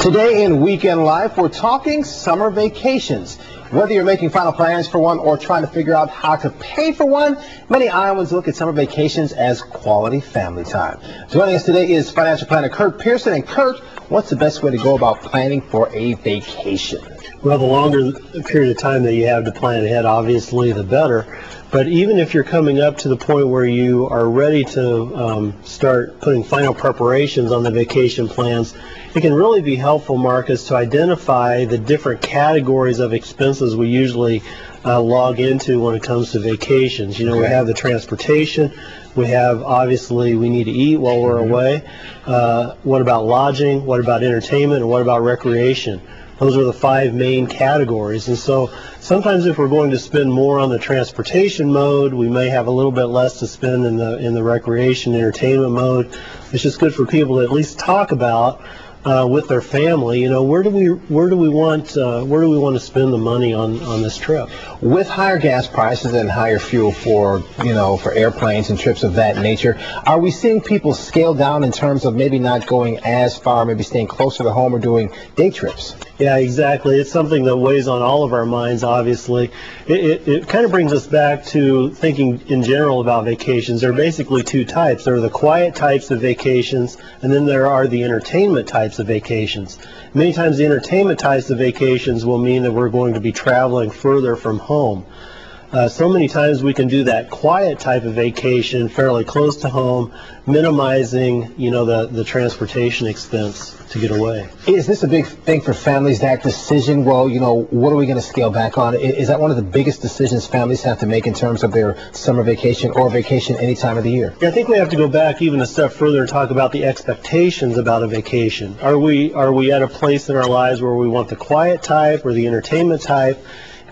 Today in Weekend Life, we're talking summer vacations. Whether you're making final plans for one or trying to figure out how to pay for one, many Iowans look at summer vacations as quality family time. Joining us today is financial planner Kurt Pearson. And Kurt, what's the best way to go about planning for a vacation? Well, the longer period of time that you have to plan ahead, obviously, the better. But even if you're coming up to the point where you are ready to start putting final preparations on the vacation plans, it can really be helpful, Marcus, to identify the different categories of expenses we usually log into when it comes to vacations. You know, we have the transportation, we have, obviously, we need to eat while we're away. What about lodging? What about entertainment? And what about recreation? Those are the 5 main categories. And so sometimes if we're going to spend more on the transportation mode, we may have a little bit less to spend in the recreation, entertainment mode. It's just good for people to at least talk about with their family, you know, where do we want to spend the money on this trip? With higher gas prices and higher fuel for airplanes and trips of that nature, are we seeing people scale down in terms of maybe not going as far, maybe staying closer to home or doing day trips? Yeah, exactly. It's something that weighs on all of our minds, obviously. It kind of brings us back to thinking in general about vacations. There are basically 2 types. There are the quiet types of vacations, and then there are the entertainment types of vacations. Many times the entertainment types of vacations will mean that we're going to be traveling further from home. So many times we can do that quiet type of vacation fairly close to home, minimizing, you know, the transportation expense to get away. Is this a big thing for families, that decision? Well, you know, what are we going to scale back on? Is that one of the biggest decisions families have to make in terms of their summer vacation or vacation any time of the year? Yeah, I think we have to go back even a step further and talk about the expectations about a vacation. Are we at a place in our lives where we want the quiet type or the entertainment type?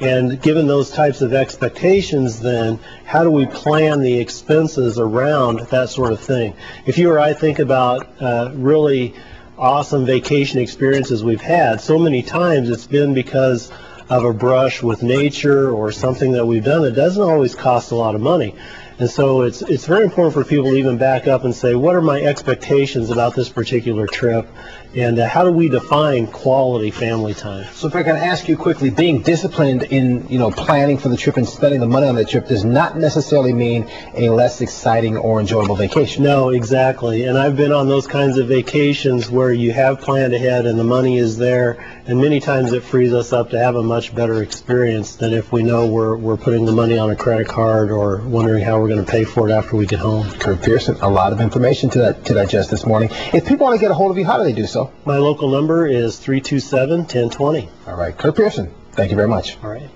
And given those types of expectations, then, how do we plan the expenses around that sort of thing? If you or I think about really awesome vacation experiences we've had, so many times it's been because of a brush with nature or something that we've done that doesn't always cost a lot of money. And so it's very important for people to even back up and say, what are my expectations about this particular trip, and how do we define quality family time? So if I can ask you quickly, being disciplined in planning for the trip and spending the money on the trip does not necessarily mean a less exciting or enjoyable vacation. No, exactly. And I've been on those kinds of vacations where you have planned ahead and the money is there, and many times it frees us up to have a much better experience than if we know we're putting the money on a credit card or wondering how we're going to pay for it after we get home. Kurt Pearson, a lot of information to digest this morning. If people want to get a hold of you, how do they do so? My local number is 327-1020. All right, Kurt Pearson, thank you very much. All right.